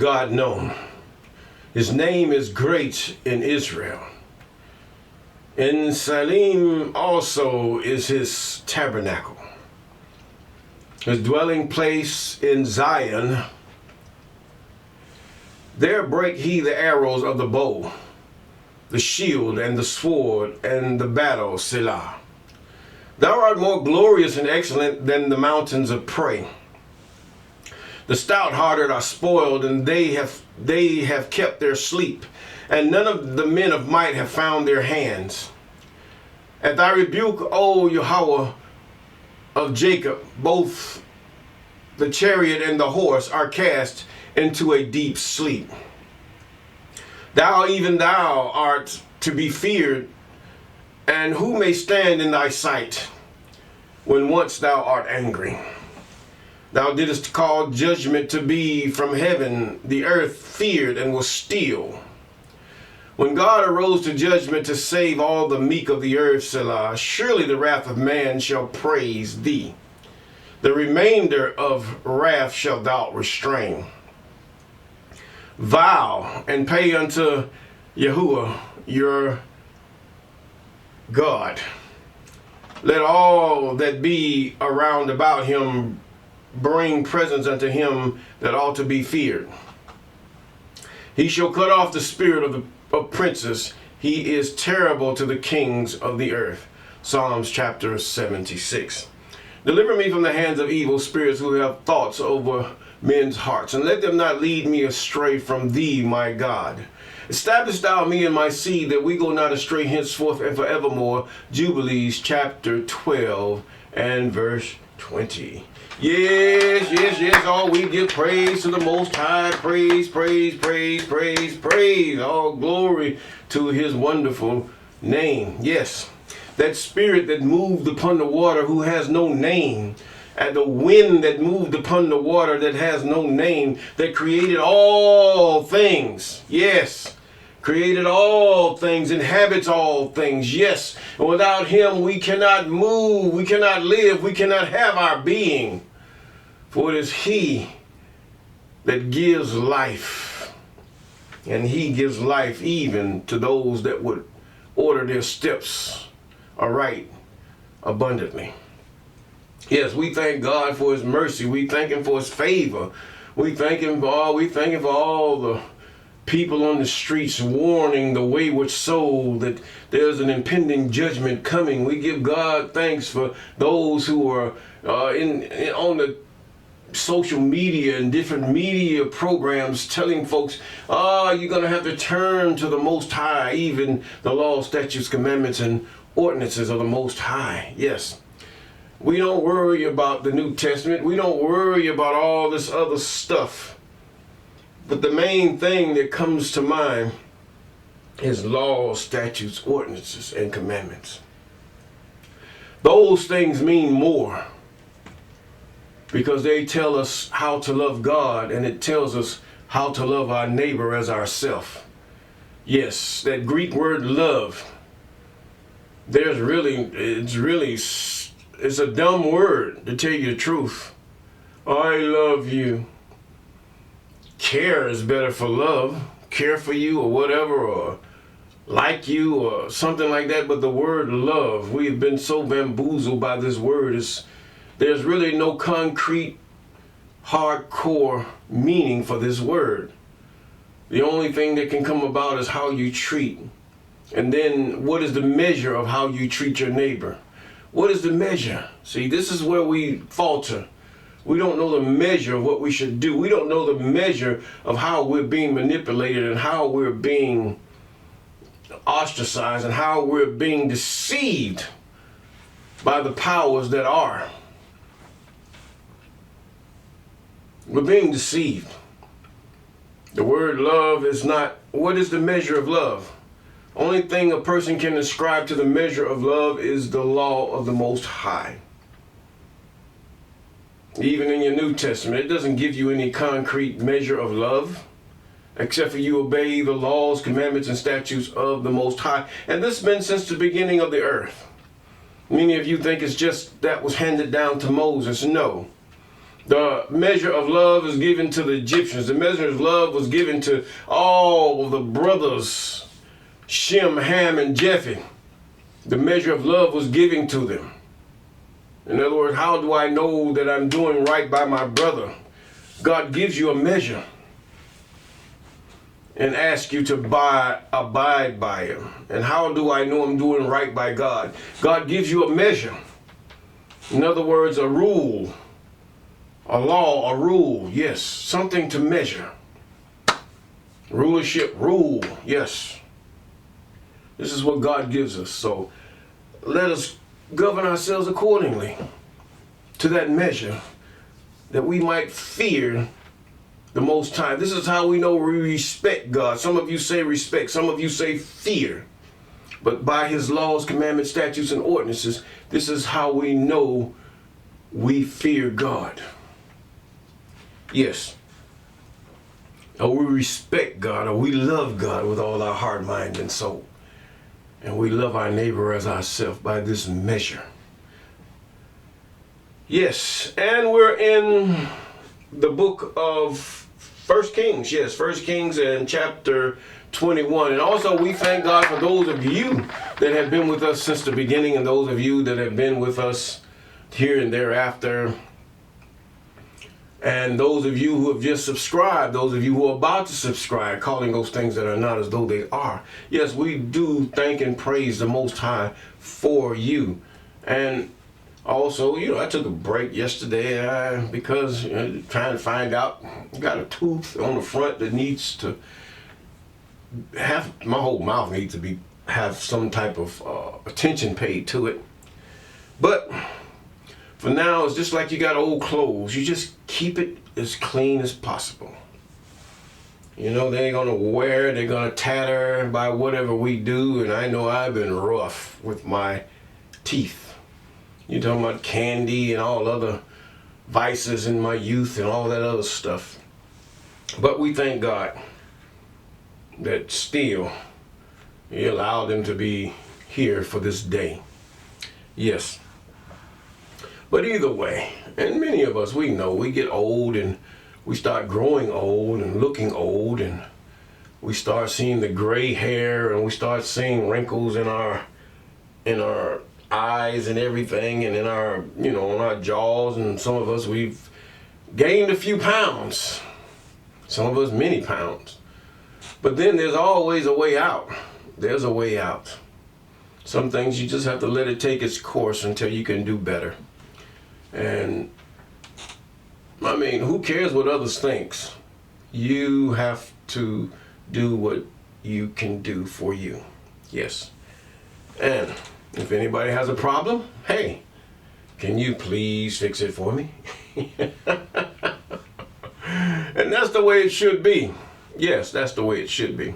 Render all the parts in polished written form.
God known. His name is great in Israel. In Salim also is his tabernacle. His dwelling place in Zion. There break he the arrows of the bow, the shield and the sword and the battle, Selah. Thou art more glorious and excellent than the mountains of prey. The stout-hearted are spoiled, and they have kept their sleep, and none of the men of might have found their hands. At thy rebuke, O Yahweh of Jacob, both the chariot and the horse are cast into a deep sleep. Thou, even thou, art to be feared, and who may stand in thy sight when once thou art angry? Thou didst call judgment to be from heaven, the earth feared and was still. When God arose to judgment to save all the meek of the earth, Selah, surely the wrath of man shall praise thee. The remainder of wrath shalt thou restrain. Vow and pay unto Yahuwah your God. Let all that be around about him bring presents unto him that ought to be feared. He shall cut off the spirit of princes. He is terrible to the kings of the earth. Psalms chapter 76. Deliver me from the hands of evil spirits who have thoughts over men's hearts, and let them not lead me astray from thee, my God. Establish thou me and my seed, that we go not astray henceforth and forevermore. Jubilees chapter 12 and verse 20. Yes, yes, yes, all we give praise to the Most High. Praise, praise, praise, praise, praise. All glory to his wonderful name. Yes, that spirit that moved upon the water who has no name, and the wind that moved upon the water that has no name, that created all things. Yes, created all things, inhabits all things. Yes, and without him we cannot move, we cannot live, we cannot have our being. For it is he that gives life, and he gives life even to those that would order their steps aright abundantly. Yes, we thank God for his mercy. We thank him for his favor. We thank him for all the people on the streets warning the wayward soul that there's an impending judgment coming. We give God thanks for those who are on the social media and different media programs telling folks, you're going to have to turn to the Most High, even the law, statutes, commandments, and ordinances of the Most High. Yes. We don't worry about the New Testament. We don't worry about all this other stuff. But the main thing that comes to mind is laws, statutes, ordinances, and commandments. Those things mean more because they tell us how to love God, and it tells us how to love our neighbor as ourself. Yes, that Greek word love, it's a dumb word, to tell you the truth. I love you. Care is better for love. Care for you or whatever, or like you or something like that. But the word love, we have been so bamboozled by this word. There's really no concrete, hardcore meaning for this word. The only thing that can come about is how you treat. And then what is the measure of how you treat your neighbor? What is the measure? See, this is where we falter. We don't know the measure of what we should do. We don't know the measure of how we're being manipulated and how we're being ostracized and how we're being deceived by the powers that are. We're being deceived. The word love is not, what is the measure of love? Only thing a person can ascribe to the measure of love is the law of the Most High. Even in your New Testament, it doesn't give you any concrete measure of love, except for you obey the laws, commandments, and statutes of the Most High. And this has been since the beginning of the earth. Many of you think it's just that was handed down to Moses. No. The measure of love is given to the Egyptians. The measure of love was given to all of the brothers, Shem, Ham, and Japheth. The measure of love was given to them. In other words, how do I know that I'm doing right by my brother? God gives you a measure and asks you to abide by him. And how do I know I'm doing right by God? God gives you a measure. In other words, a rule. A law, a rule, yes, something to measure. Rulership, rule, yes. This is what God gives us. So let us govern ourselves accordingly to that measure, that we might fear the Most High. This is how we know we respect God. Some of you say respect, some of you say fear. But by his laws, commandments, statutes, and ordinances, this is how we know we fear God. Yes. Or we respect God, or we love God with all our heart, mind, and soul. And we love our neighbor as ourselves by this measure. Yes, and we're in the book of 1 Kings. Yes, 1 Kings and chapter 21. And also we thank God for those of you that have been with us since the beginning, and those of you that have been with us here and thereafter. And those of you who have just subscribed, those of you who are about to subscribe, calling those things that are not as though they are. Yes, we do thank and praise the Most High for you. And also, I took a break yesterday because trying to find out, got a tooth on the front that needs to have, my whole mouth needs to have some type of attention paid to it. But for now, it's just like you got old clothes. You just keep it as clean as possible. They ain't gonna wear, they're gonna tatter by whatever we do. And I know I've been rough with my teeth. You're talking about candy and all other vices in my youth and all that other stuff. But we thank God that still he allowed them to be here for this day. Yes. But either way, and many of us, we know we get old and we start growing old and looking old, and we start seeing the gray hair, and we start seeing wrinkles in our eyes and everything, and in our, on our jaws. And some of us, we've gained a few pounds, some of us many pounds. But then there's always a way out. There's a way out. Some things you just have to let it take its course until you can do better. And I mean, who cares what others think? You have to do what you can do for you. Yes. And if anybody has a problem, hey, can you please fix it for me? And that's the way it should be. Yes, that's the way it should be.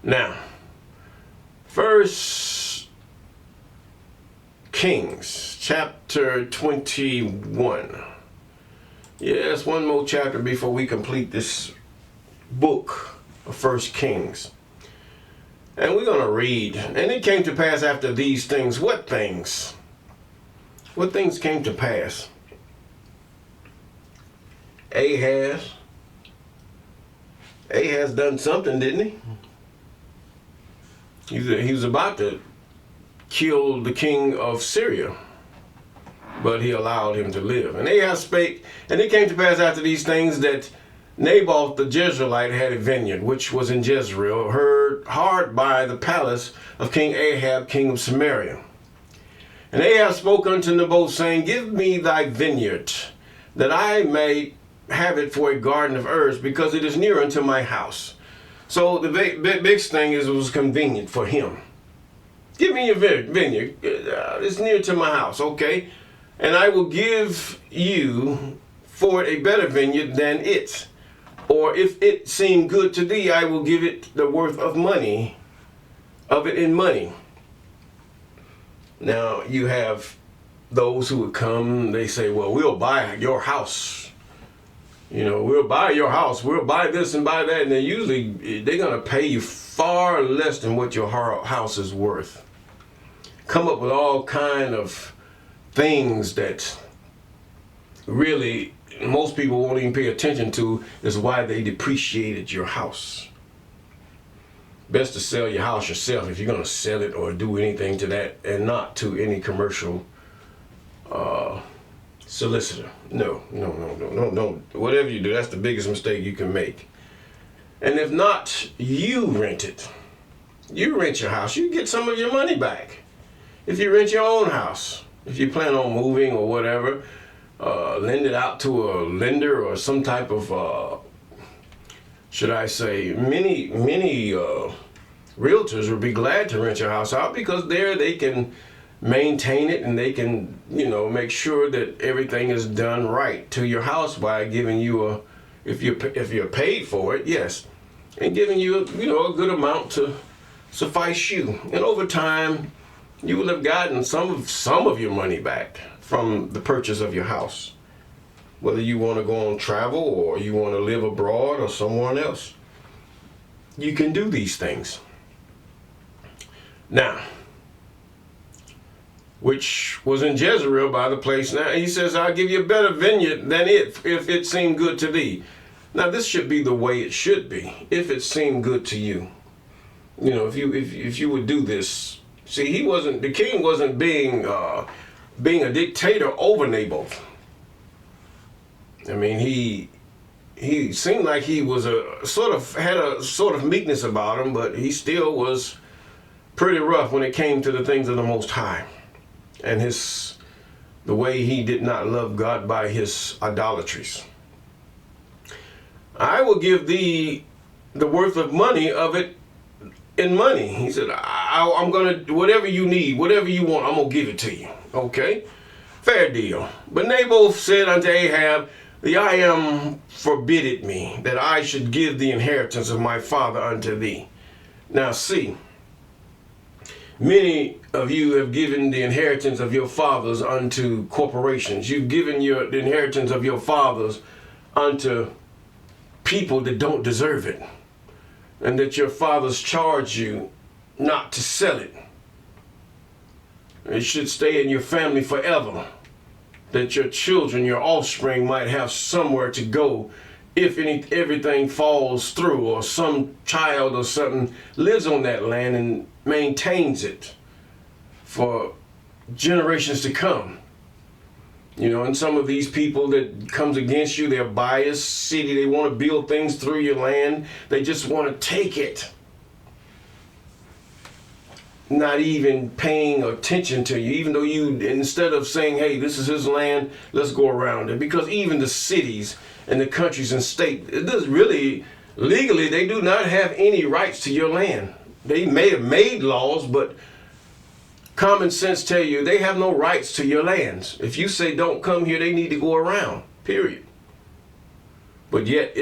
Now, 1 Kings chapter 21. Yes, one more chapter before we complete this book of 1 Kings. And we're going to read. And it came to pass after these things. What things? What things came to pass? Ahaz done something, didn't he? He was about to kill the king of Syria, but he allowed him to live. And Ahaz spake, and it came to pass after these things that Naboth the Jezreelite had a vineyard, which was in Jezreel, hard by the palace of King Ahab, king of Samaria. And Ahab spoke unto Naboth, saying, Give me thy vineyard, that I may have it for a garden of herbs, because it is near unto my house. So the big thing is, it was convenient for him. Give me your vineyard. It's near to my house, okay? And I will give you for it a better vineyard than it. Or if it seem good to thee, I will give it the worth of money, of it in money. Now you have those who would come, they say, well, we'll buy your house. We'll buy your house. We'll buy this and buy that. And they're going to pay you far less than what your house is worth. Come up with all kind of things that really most people won't even pay attention to is why they depreciated your house. Best to sell your house yourself if you're going to sell it or do anything to that, and not to any commercial solicitor. No. Whatever you do, that's the biggest mistake you can make. And if not, you rent it. You rent your house, you get some of your money back. If you rent your own house, if you plan on moving or whatever, lend it out to a lender or some type of, should I say, many realtors would be glad to rent your house out, because there they can maintain it and they can, make sure that everything is done right to your house by giving you if you're paid for it, yes, and giving you a good amount to suffice you. And over time, you will have gotten some of your money back from the purchase of your house, whether you want to go on travel or you want to live abroad or somewhere else. You can do these things. Now, which was in Jezreel by the place. Now he says, I'll give you a better vineyard than it, if it seemed good to thee. Now this should be the way it should be, if it seemed good to you. If you would do this. See, the king wasn't being a dictator over Naboth. I mean, he seemed like he was had a sort of meekness about him, but he still was pretty rough when it came to the things of the Most High, and the way he did not love God by his idolatries. I will give thee the worth of money of it in money. He said, I'm going to, whatever you need, whatever you want, I'm going to give it to you. Okay? Fair deal. But Naboth said unto Ahab, the I am forbidded me, that I should give the inheritance of my father unto thee. Now see, many of you have given the inheritance of your fathers unto corporations. You've given the inheritance of your fathers unto people that don't deserve it, and that your fathers charge you not to sell it. It should stay in your family forever, that your children, your offspring, might have somewhere to go if everything falls through, or some child or something lives on that land and maintains it for generations to come. And some of these people that comes against you, they're biased. City, they want to build things through your land. They just want to take it, not even paying attention to you, even though instead of saying, hey, this is his land, let's go around it. Because even the cities and the countries and state, it does really, legally, they do not have any rights to your land. They may have made laws, but common sense tell you they have no rights to your lands. If you say don't come here, they need to go around, period. But yet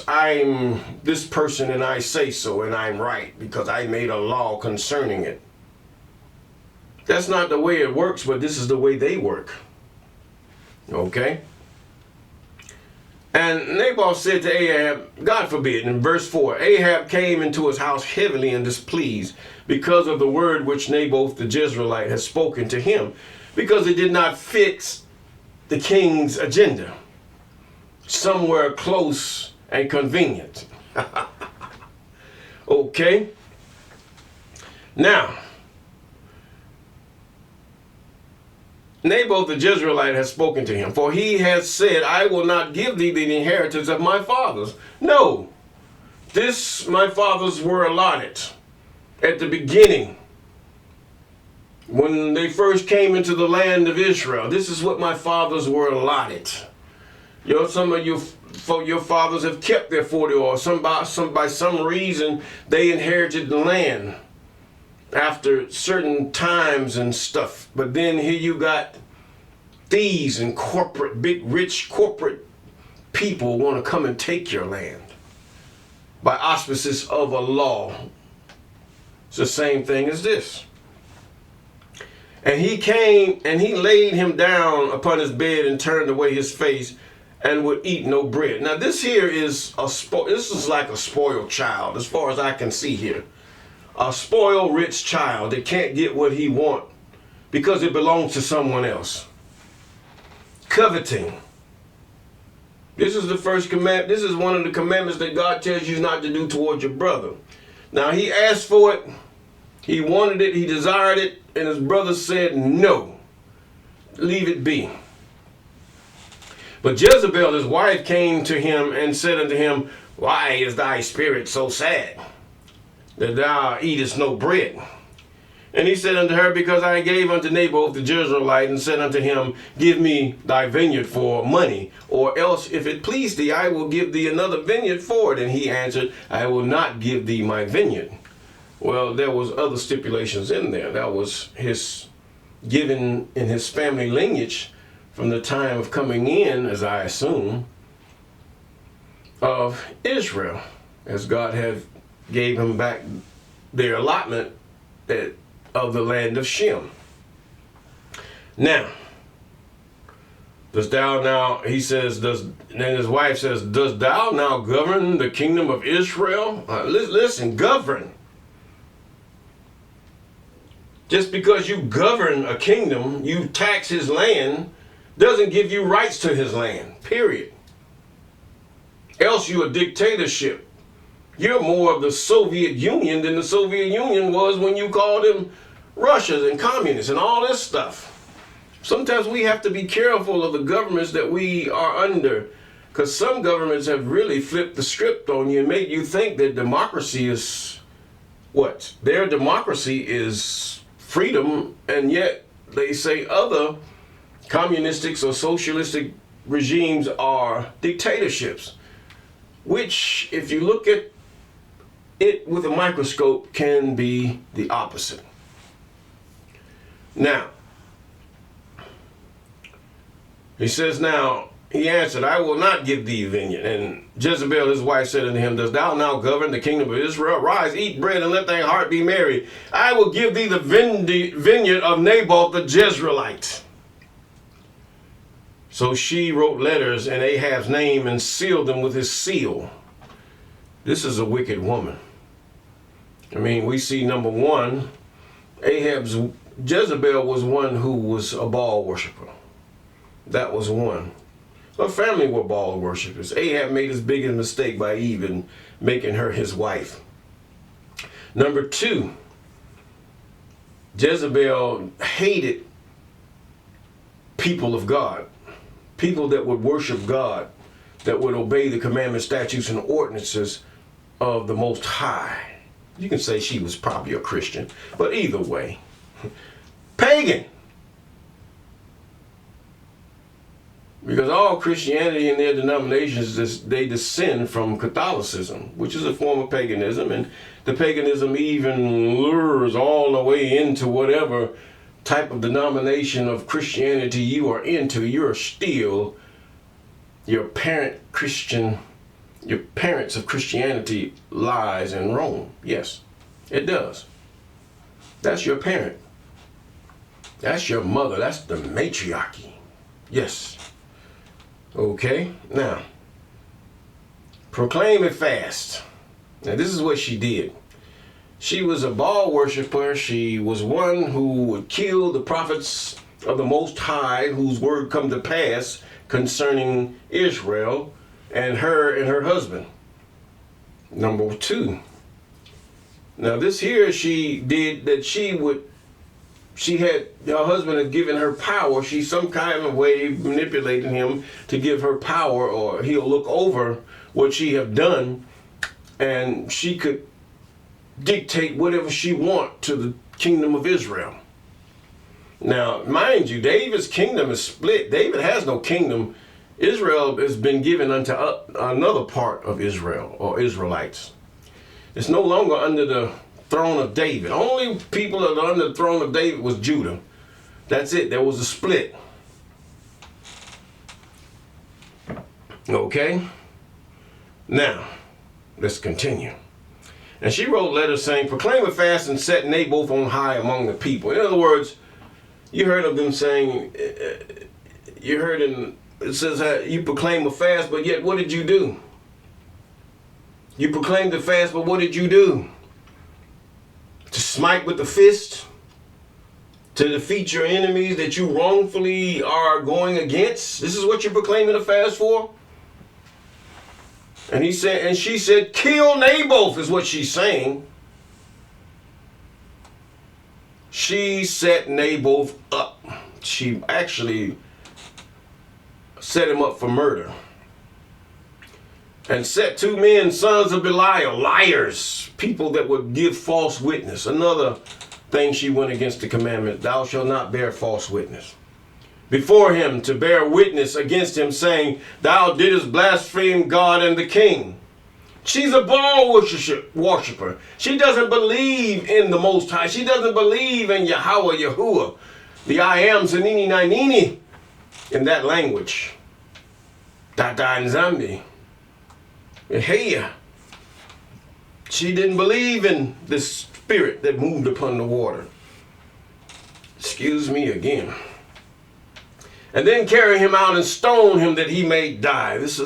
I'm this person and I say so and I'm right because I made a law concerning it. That's not the way it works, but this is the way they work. Okay? And Naboth said to Ahab, God forbid, in verse 4, Ahab came into his house heavily and displeased because of the word which Naboth the Jezreelite had spoken to him, because it did not fit the king's agenda, somewhere close and convenient. Okay? Now, Naboth the Jezreelite has spoken to him, for he has said, I will not give thee the inheritance of my fathers. No, this my fathers were allotted at the beginning. When they first came into the land of Israel, this is what my fathers were allotted. Some of your fathers have kept their 40, or by some reason they inherited the land after certain times and stuff. But then here you got thieves and big rich corporate people want to come and take your land by auspices of a law. It's the same thing as this. And he came and he laid him down upon his bed and turned away his face and would eat no bread. Now this here is this is like a spoiled child, as far as I can see here. A spoiled rich child that can't get what he wants because it belongs to someone else. Coveting. This is the first command. This is one of the commandments that God tells you not to do towards your brother. Now he asked for it. He wanted it. He desired it. And his brother said, no, leave it be. But Jezebel, his wife, came to him and said unto him, why is thy spirit so sad, that thou eatest no bread? And he said unto her, because I gave unto Naboth the Jezreelite, and said unto him, give me thy vineyard for money, or else if it please thee, I will give thee another vineyard for it. And he answered, I will not give thee my vineyard. Well, there was other stipulations in there. That was his given in his family lineage from the time of coming in, as I assume, of Israel, as God had gave him back their allotment of the land of Shem. Now, he says, then his wife says, dost thou now govern the kingdom of Israel? Listen, govern. Just because you govern a kingdom, you tax his land, doesn't give you rights to his land, period. Else you're a dictatorship. You're more of the Soviet Union than the Soviet Union was when you called them Russians and communists and all this stuff. Sometimes we have to be careful of the governments that we are under, because some governments have really flipped the script on you and made you think that democracy is what? Their democracy is freedom, and yet they say other communistic or socialistic regimes are dictatorships, which, if you look at it with a microscope, can be the opposite. Now, he says, now, he answered, I will not give thee a vineyard. And Jezebel, his wife, said unto him, dost thou now govern the kingdom of Israel? Rise, eat bread, and let thy heart be merry. I will give thee the vineyard of Naboth the Jezreelite. So she wrote letters in Ahab's name and sealed them with his seal. This is a wicked woman. I mean, we see, number one, Jezebel was one who was a Baal worshiper. That was one. Her family were Baal worshippers. Ahab made his biggest mistake by even making her his wife. Number two, Jezebel hated people of God, people that would worship God, that would obey the commandments, statutes, and ordinances of the Most High. You can say she was probably a Christian, but either way, pagan. Because all Christianity and their denominations, they descend from Catholicism, which is a form of paganism, and the paganism even lures all the way into whatever type of denomination of Christianity you are into. You're still your parents of Christianity lies in Rome. Yes, it does. That's your parent. That's your mother. That's the matriarchy. Yes. Okay, now, proclaim a fast. Now, this is what she did. She was a Baal worshiper. She was one who would kill the prophets of the Most High, whose word come to pass concerning Israel, and her husband. Number two. Now, this here she did that her husband had given her power. She some kind of way manipulated him to give her power, or he'll look over what she have done, and she could dictate whatever she want to the kingdom of Israel. Now, mind you, David's kingdom is split. David has no kingdom. Israel has been given unto another part of Israel, or Israelites. It's no longer under the throne of David. Only people that are under the throne of David was Judah. That's it. There was a split. Okay? Now, let's continue. And she wrote letters saying, proclaim a fast and set Naboth on high among the people. In other words, you heard of them saying, it says you proclaim a fast, but yet what did you do? You proclaimed the fast, but what did you do? To smite with the fist, to defeat your enemies that you wrongfully are going against. This is what you're proclaiming a fast for? And she said, kill Naboth, is what she's saying. She set Naboth up. She actually set him up for murder. And set 2 men, sons of Belial, liars, people that would give false witness. Another thing she went against the commandment, thou shalt not bear false witness. Before him to bear witness against him, saying, thou didst blaspheme God and the king. She's a Baal worshiper. She doesn't believe in the Most High. She doesn't believe in Yahweh, Yahuwah, the I am, Zanini, Nainini, in that language. Dada and Zambi. Hey, she didn't believe in this spirit that moved upon the water. Excuse me again. And then carry him out and stone him that he may die. This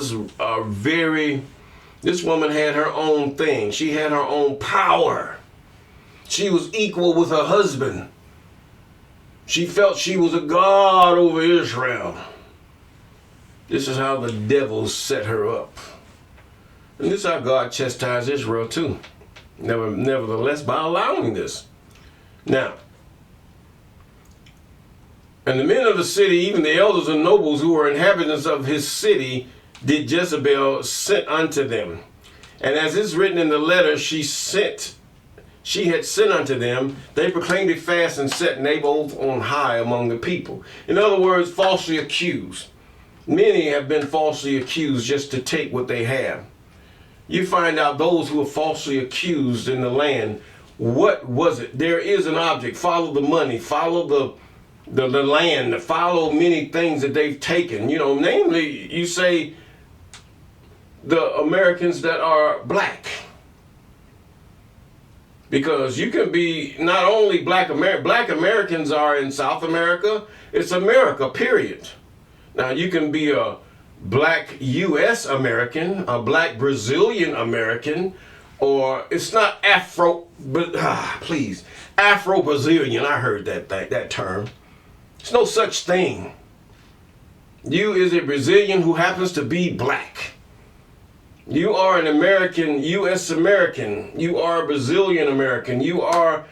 woman had her own thing. She had her own power. She was equal with her husband. She felt she was a god over Israel. This is how the devil set her up. And this is how God chastised Israel too. Nevertheless, by allowing this. Now, and the men of the city, even the elders and nobles who were inhabitants of his city, did Jezebel sent unto them. And as is written in the letter she had sent unto them, they proclaimed a fast and set Naboth on high among the people. In other words, falsely accused. Many have been falsely accused just to take what they have. You find out those who are falsely accused in the land. What was it? There is an object. Follow the money. Follow the land. Follow many things that they've taken. Namely, you say the Americans that are black. Because you can be not only black Americans are in South America. It's America, period. Now, you can be a black U.S. American, a black Brazilian American, or it's not Afro-Brazilian. I heard that term. There's no such thing. You is a Brazilian who happens to be black. You are an American, U.S. American. You are a Brazilian American. You are,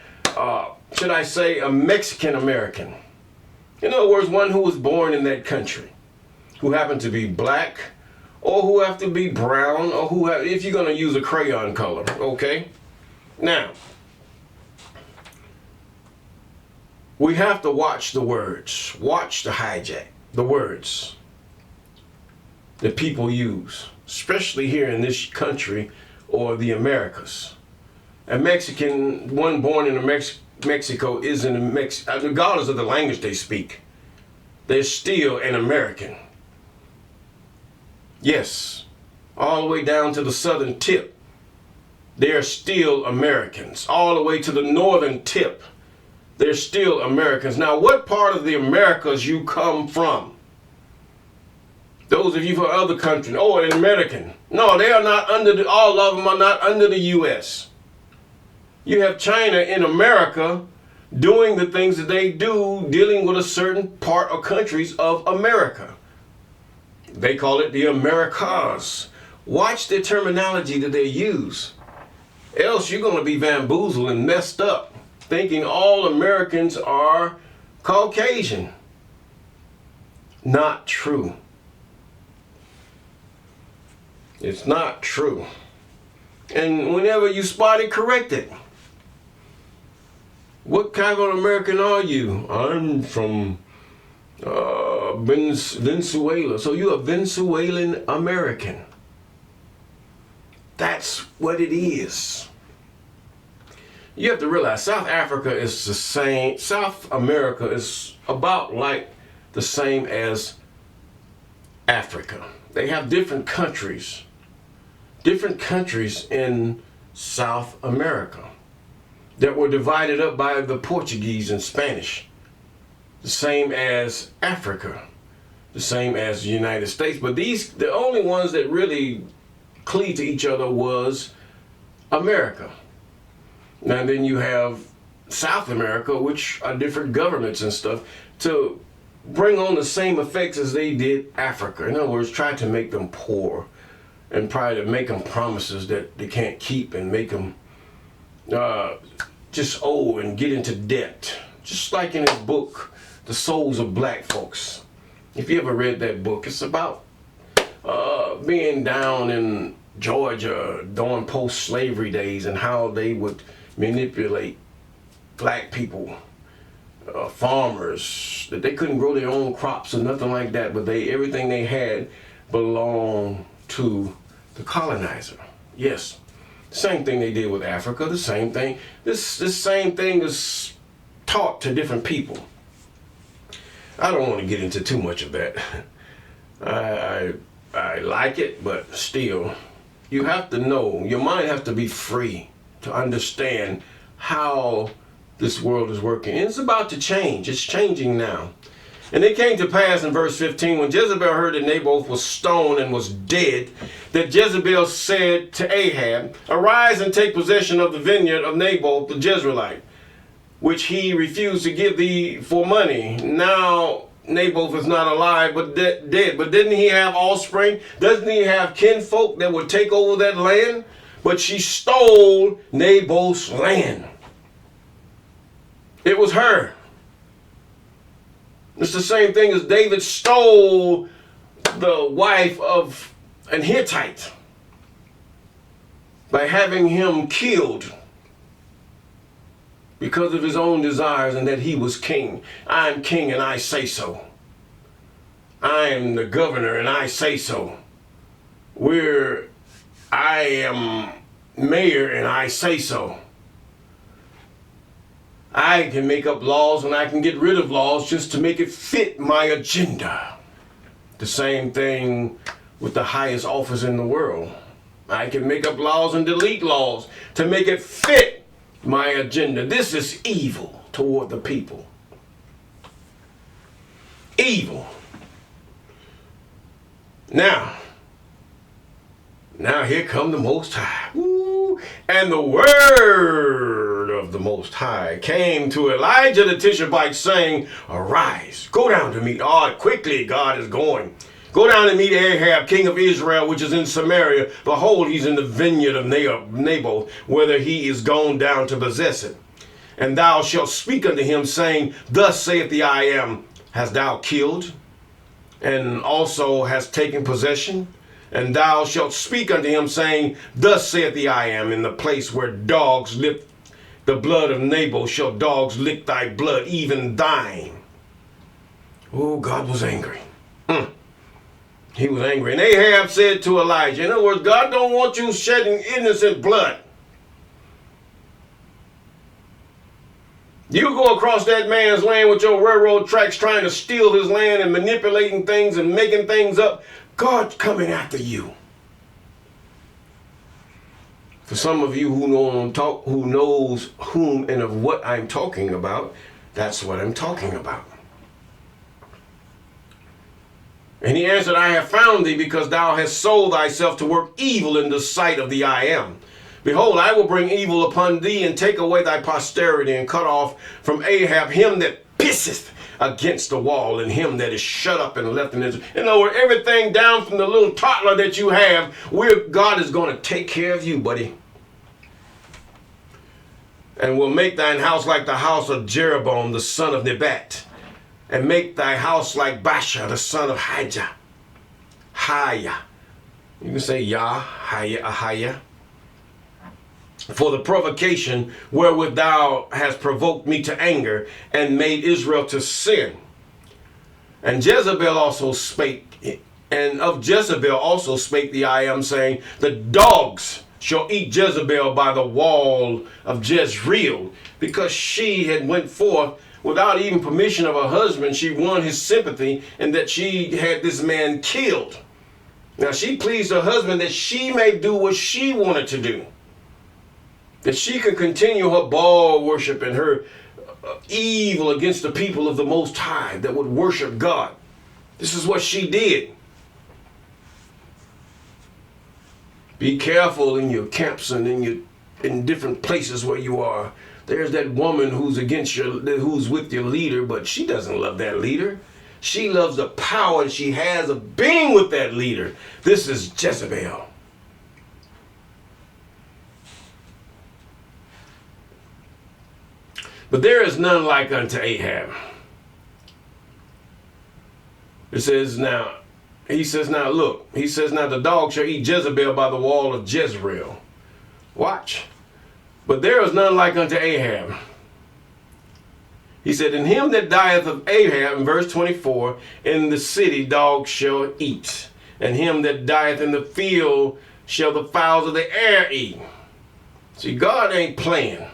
should I say, a Mexican American. In other words, one who was born in that country, who happened to be black, or who have to be brown, or if you're going to use a crayon color, okay? Now, we have to watch the words, watch the words that people use, especially here in this country or the Americas. A Mexican, one born in Mexico, isn't regardless of the language they speak, they're still an American. Yes, all the way down to the southern tip, they're still Americans. All the way to the northern tip, they're still Americans. Now, what part of the Americas you come from? Those of you from other countries, an American. No, they are not all of them are not under the U.S. You have China in America doing the things that they do, dealing with a certain part or countries of America. They call it the Americas. Watch the terminology that they use. Else you're going to be bamboozled and messed up, thinking all Americans are Caucasian. Not true. It's not true. And whenever you spot it, correct it. What kind of American are you? I'm from Venezuela. So you're a Venezuelan American. That's what it is. You have to realize South Africa is the same. South America is about like the same as Africa. They have different countries in South America that were divided up by the Portuguese and Spanish. The same as Africa, the same as the United States. But the only ones that really cleave to each other was America. Now then you have South America, which are different governments and stuff, to bring on the same effects as they did Africa. In other words, try to make them poor, and try to make them promises that they can't keep, and make them just owe and get into debt. Just like in his book, The Souls of Black Folks. If you ever read that book, it's about being down in Georgia during post-slavery days and how they would manipulate black people, farmers, that they couldn't grow their own crops or nothing like that, but everything they had belonged to the colonizer. Yes, same thing they did with Africa. The same thing. This same thing is taught to different people. I don't want to get into too much of that. I like it, but still, you have to know, your mind has to be free to understand how this world is working. And it's about to change. It's changing now. And it came to pass in verse 15, when Jezebel heard that Naboth was stoned and was dead, that Jezebel said to Ahab, "Arise and take possession of the vineyard of Naboth the Jezreelite, which he refused to give thee for money. Now Naboth is not alive, but dead. But didn't he have offspring? Doesn't he have kinfolk that would take over that land? But she stole Naboth's land." It was her. It's the same thing as David stole the wife of an Hittite by having him killed because of his own desires and that he was king. I'm king and I say so. I'm the governor and I say so. I am mayor and I say so. I can make up laws and I can get rid of laws just to make it fit my agenda. The same thing with the highest office in the world. I can make up laws and delete laws to make it fit my agenda. This is evil toward the people. Evil. Now here come the Most High. Woo. And the word of the Most High came to Elijah the Tishbite, saying, "Arise, go down to meet quickly God is going. Go down and meet Ahab, king of Israel, which is in Samaria. Behold, he's in the vineyard of Naboth, whether he is gone down to possess it. And thou shalt speak unto him, saying, Thus saith the I am, hast thou killed, and also hast taken possession? And thou shalt speak unto him, saying, Thus saith the I am, in the place where dogs lick the blood of Naboth, shall dogs lick thy blood, even thine." Oh, God was angry. He was angry. And Ahab said to Elijah, in other words, God don't want you shedding innocent blood. You go across that man's land with your railroad tracks trying to steal his land and manipulating things and making things up. God's coming after you. For some of you who knows whom and of what I'm talking about, that's what I'm talking about. And he answered, "I have found thee, because thou hast sold thyself to work evil in the sight of the I am. Behold, I will bring evil upon thee, and take away thy posterity, and cut off from Ahab him that pisseth against the wall, and him that is shut up and left in Israel." In other words, everything down from the little toddler that you have, God is going to take care of you, buddy. "And will make thine house like the house of Jeroboam the son of Nebat, and make thy house like Baasha the son of Hijah." You can say Ahaya. "For the provocation wherewith thou hast provoked me to anger, and made Israel to sin. And Jezebel also spake, and of Jezebel also spake the I am, saying, The dogs shall eat Jezebel by the wall of Jezreel," because she had went forth without even permission of her husband. She won his sympathy, and that she had this man killed. Now she pleased her husband that she may do what she wanted to do, that she could continue her Baal worship and her evil against the people of the Most High that would worship God. This is what she did. Be careful in your camps and in different places where you are. There's that woman who's with your leader, but she doesn't love that leader. She loves the power she has of being with that leader. This is Jezebel. But there is none like unto Ahab. It says now, he says now, look, he says now the dog shall eat Jezebel by the wall of Jezreel. Watch. But there is none like unto Ahab. He said, in him that dieth of Ahab, in verse 24, in the city dogs shall eat, and him that dieth in the field shall the fowls of the air eat. See, God ain't playing.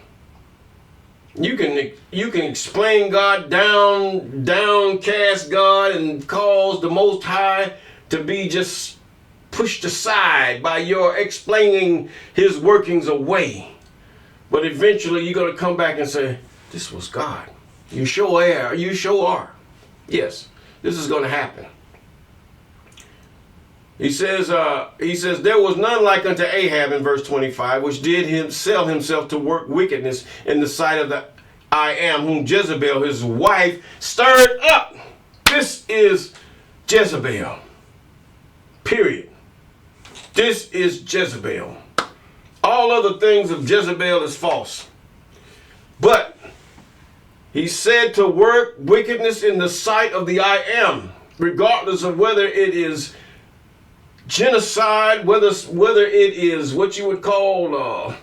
You can explain God downcast God, and cause the Most High to be just pushed aside by your explaining his workings away. But eventually you're going to come back and say, this was God. You sure are. You sure are. Yes, this is going to happen. He says, there was none like unto Ahab in verse 25, which did sell himself to work wickedness in the sight of the I am, whom Jezebel, his wife, stirred up. This is Jezebel. Period. This is Jezebel. All other things of Jezebel is false. But he said to work wickedness in the sight of the I am, regardless of whether it is genocide, whether it is what you would call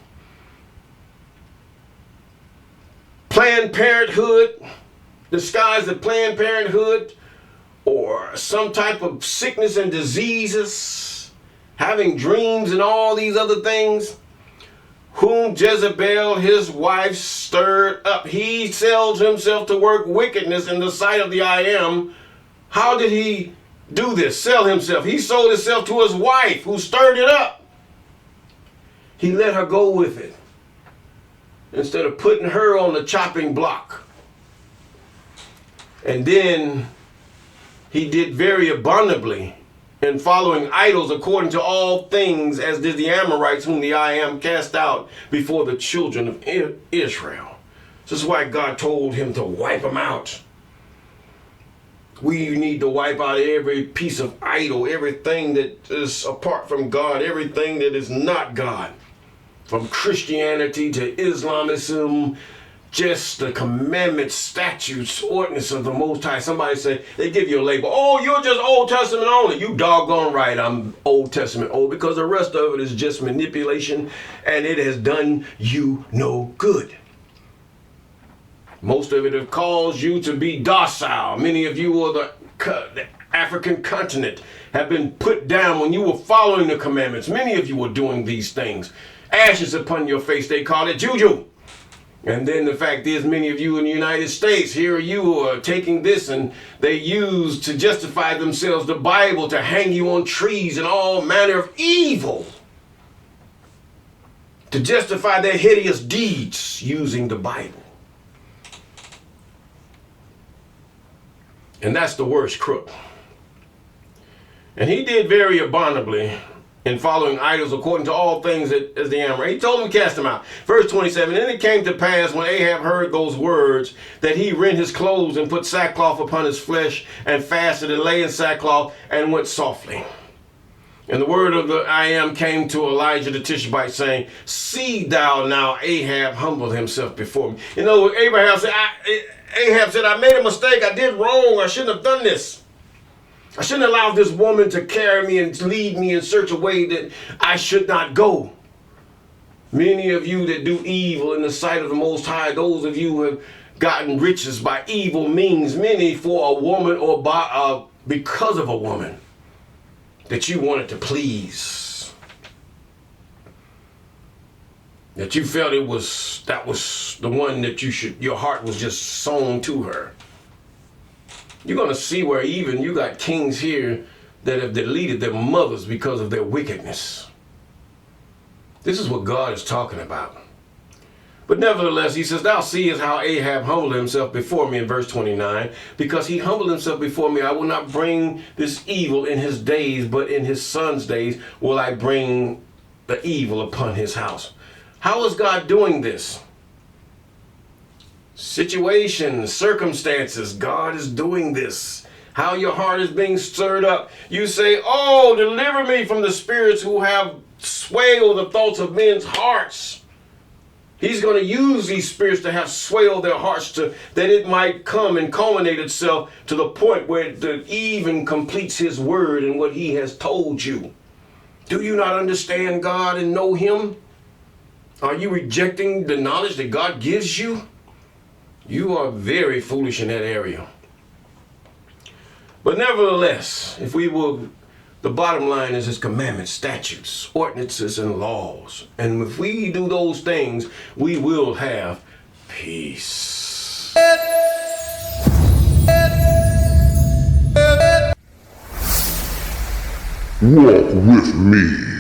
Planned Parenthood, disguised as Planned Parenthood, or some type of sickness and diseases, having dreams and all these other things, whom Jezebel, his wife, stirred up. He sells himself to work wickedness in the sight of the I am. How did he do this? Sell himself. He sold himself to his wife, who stirred it up. He let her go with it, instead of putting her on the chopping block. And then he did very abominably in following idols according to all things, as did the Amorites, whom the I am cast out before the children of Israel. This is why God told him to wipe them out. We need to wipe out every piece of idol, everything that is apart from God, everything that is not God. From Christianity to Islamism, just the commandments, statutes, ordinance of the Most High. Somebody say, they give you a label. Oh, you're just Old Testament only. You doggone right, I'm Old Testament old, because the rest of it is just manipulation, and it has done you no good. Most of it have caused you to be docile. Many of you are the African continent have been put down when you were following the commandments. Many of you were doing these things. Ashes upon your face, they call it juju. And then the fact is, many of you in the United States, here you are taking this, and they use to justify themselves the Bible to hang you on trees and all manner of evil, to justify their hideous deeds using the Bible. And that's the worst crook. And he did very abominably in following idols according to all things as the Amorite. He told him to cast them out. Verse 27, and it came to pass when Ahab heard those words that he rent his clothes and put sackcloth upon his flesh and fasted and lay in sackcloth and went softly. And the word of the I am came to Elijah the Tishbite, saying, see thou now Ahab humble himself before me. You know, Ahab said, I made a mistake. I did wrong. I shouldn't have done this. I shouldn't allow this woman to carry me and lead me in such a way that I should not go. Many of you that do evil in the sight of the Most High, those of you who have gotten riches by evil means, many for a woman or because of a woman that you wanted to please, that you felt that was the one that your heart was just sown to her. You're going to see where even you got kings here that have deleted their mothers because of their wickedness. This is what God is talking about. But nevertheless, he says, thou seest how Ahab humbled himself before me in verse 29. Because he humbled himself before me, I will not bring this evil in his days, but in his son's days will I bring the evil upon his house. How is God doing this? Situations, circumstances, God is doing this. How your heart is being stirred up. You say, oh, deliver me from the spirits who have swayed the thoughts of men's hearts. He's going to use these spirits to have swelled their hearts to that it might come and culminate itself to the point where it even completes his word and what he has told you. Do you not understand God and know him? Are you rejecting the knowledge that God gives you? You are very foolish in that area. But nevertheless, if we will, the bottom line is his commandments, statutes, ordinances, and laws. And if we do those things, we will have peace. Walk with me.